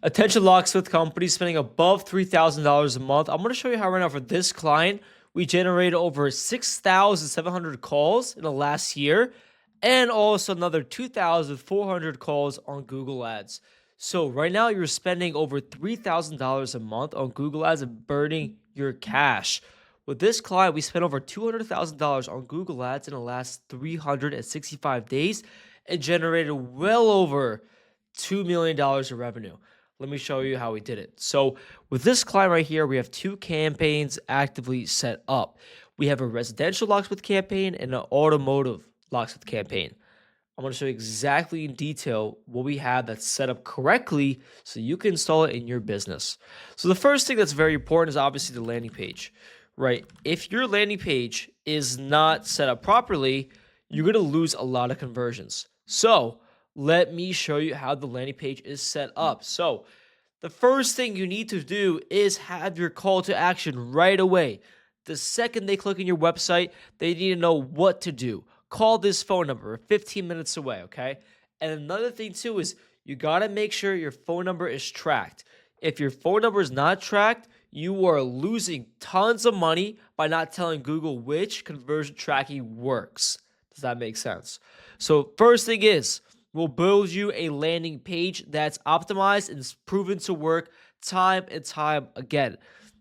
Attention locksmith companies spending above $3,000 a month. I'm going to show you how right now for this client, we generated over 6,700 calls in the last year and also another 2,400 calls on Google Ads. So right now you're spending over $3,000 a month on Google Ads and burning your cash. With this client, we spent over $200,000 on Google Ads in the last 365 days and generated well over $2 million of revenue. Let me show you how we did it. So with this client right here, we have two campaigns actively set up. We have a residential locksmith campaign and an automotive locksmith campaign. I'm going to show you exactly in detail what we have that's set up correctly so you can install it in your business. So the first thing that's very important is obviously the landing page, right? If your landing page is not set up properly, you're going to lose a lot of conversions. So let me show you how the landing page is set up. So the first thing you need to do is have your call to action right away. The second they click on your website, they need to know what to do. Call this phone number 15 minutes away, okay? And another thing too is you got to make sure your phone number is tracked. If your phone number is not tracked, you are losing tons of money by not telling Google which conversion tracking works. Does that make sense? So first thing is, we'll build you a landing page that's optimized and is proven to work time and time again.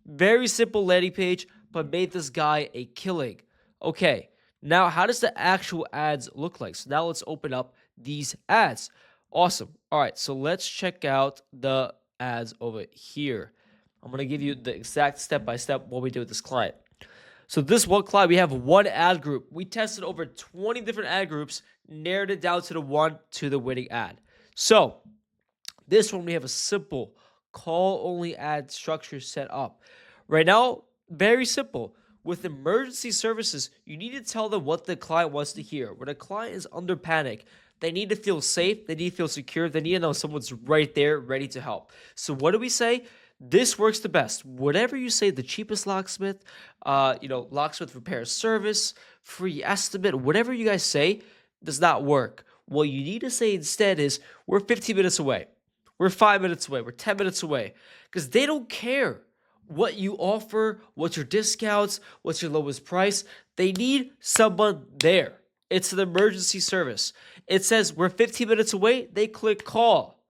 Very simple landing page, but made this guy a killing. Okay, now how does the actual ads look like? So now let's open up these ads. Awesome. All right, so let's check out the ads over here. I'm going to give you the exact step-by-step what we do with this client. So this one client, we have one ad group. We tested over 20 different ad groups, narrowed it down to the winning ad. So this one, we have a simple call-only ad structure set up. Right now, very simple. With emergency services, you need to tell them what the client wants to hear. When a client is under panic, they need to feel safe, they need to feel secure, they need to know someone's right there ready to help. So what do we say? This works the best. Whatever you say, the cheapest locksmith, locksmith repair service, free estimate, whatever you guys say does not work. What you need to say instead is, we're 15 minutes away. We're 5 minutes away. We're 10 minutes away. Because they don't care what you offer, what's your discounts, what's your lowest price. They need someone there. It's an emergency service. It says we're 15 minutes away. They click call.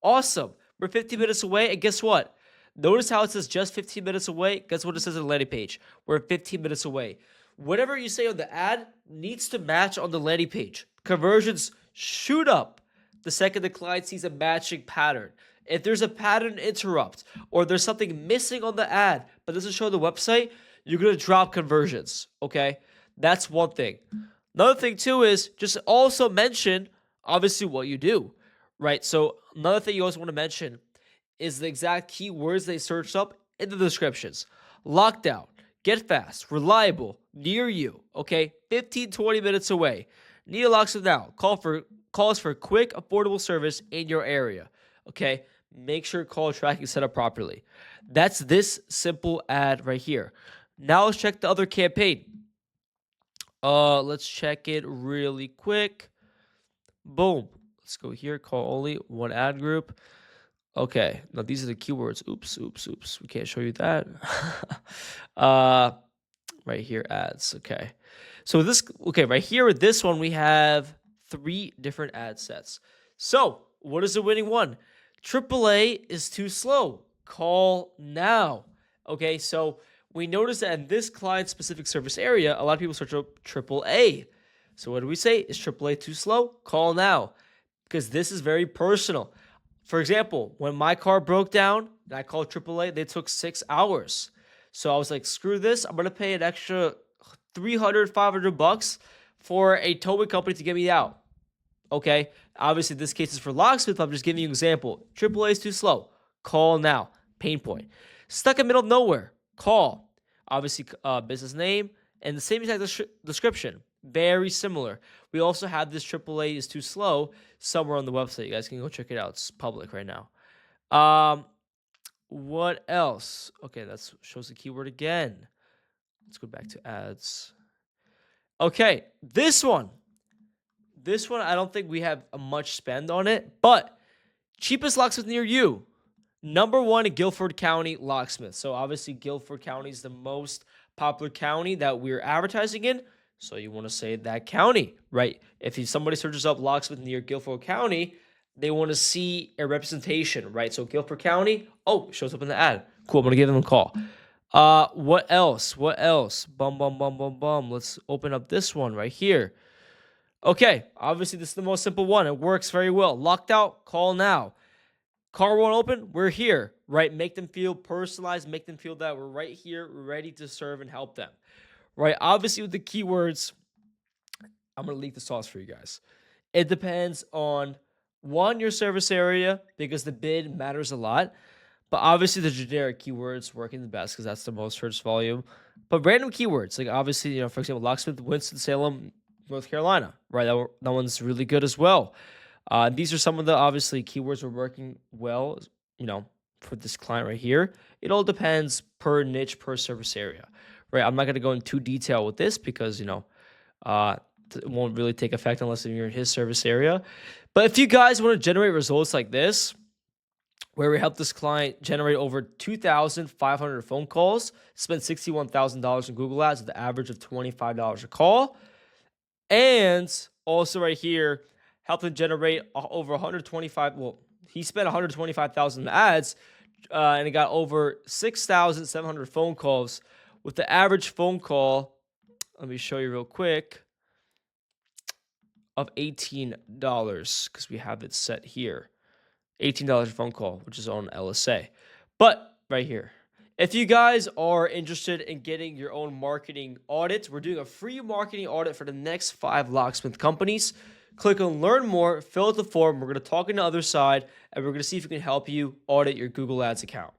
Awesome. We're 15 minutes away. And guess what? Notice how it says just 15 minutes away. Guess what it says on the landing page? We're 15 minutes away. Whatever you say on the ad needs to match on the landing page. Conversions shoot up the second the client sees a matching pattern. If there's a pattern interrupt or there's something missing on the ad but doesn't show the website, you're going to drop conversions, okay? That's one thing. Another thing too is just also mention obviously what you do, right? So another thing you also want to mention is the exact keywords they searched up in the descriptions. Lockdown, get fast, reliable, near you, okay? 15, 20 minutes away. Need a locksmith now. Calls for quick, affordable service in your area, okay? Make sure call tracking is set up properly. That's this simple ad right here. Now let's check the other campaign. Let's check it really quick. Boom. Let's go here. Call only one ad group. Okay, now these are the keywords. Oops. We can't show you that. Right here, ads. Okay. So right here with this one, we have 3 different ad sets. So what is the winning one? AAA is too slow. Call now. Okay, so we noticed that in this client-specific service area, a lot of people search up AAA. So what do we say? Is AAA too slow? Call now. Because this is very personal. For example, when my car broke down and I called AAA, they took 6 hours. So I was like, screw this. I'm going to pay an extra $300, $500 for a towing company to get me out. Okay? Obviously, this case is for locksmith. I'm just giving you an example. AAA is too slow. Call now. Pain point. Stuck in the middle of nowhere. Call. Obviously, business name and the same exact description. Very similar. We also have this AAA is too slow somewhere on the website. You guys can go check it out. It's public right now. What else? Okay, that shows the keyword again. Let's go back to ads. Okay, this one. This one, I don't think we have a much spend on it, but cheapest locksmith near you. Number one, Guilford County locksmith. So obviously Guilford County is the most popular county that we're advertising in. So you want to say that county, right? If somebody searches up locksmith near Guilford County, they want to see a representation, right? So Guilford County, oh, it shows up in the ad. Cool, I'm gonna give them a call. What else? What else? Bum bum bum bum bum. Let's open up this one right here. Okay, obviously this is the most simple one. It works very well. Locked out, call now. Car won't open, we're here, right? Make them feel personalized, make them feel that we're right here, ready to serve and help them, right? Obviously, with the keywords, I'm going to leak the sauce for you guys. It depends on, one, your service area, because the bid matters a lot. But obviously, the generic keywords working the best because that's the most search volume. But random keywords, like obviously, for example, locksmith, Winston-Salem, North Carolina, right? That one's really good as well. These are some of the obviously keywords we're working well, for this client right here. It all depends per niche, per service area, right? I'm not going to go into detail with this because, it won't really take effect unless you're in his service area. But if you guys want to generate results like this, where we help this client generate over 2,500 phone calls, spend $61,000 in Google Ads with an average of $25 a call, and also right here, help them generate over 125. Well, he spent 125,000 in ads, and he got over 6,700 phone calls with the average phone call. Let me show you real quick, of $18 because we have it set here. $18 a phone call, which is on LSA. But right here, if you guys are interested in getting your own marketing audit, we're doing a free marketing audit for the next 5 locksmith companies. Click on learn more, fill out the form. We're going to talk on the other side, and we're going to see if we can help you audit your Google Ads account.